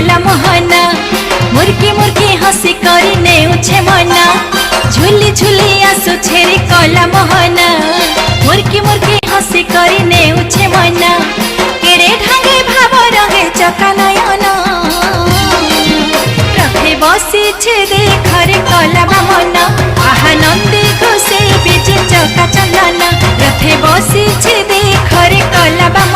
कला मोहना मुर्की मुर्की हसी करी नेउछे मना झुली झुली आसु छेरी कला मोहना मुर्की मुर्की हसी करी नेउछे मना केड़े ढांगे भाव रहे चका नयना रथे बसी छे देखरे कला बामना आहा नंदी खुशी बिजे चका चंदना रथे बसी छे देखरे कला बामना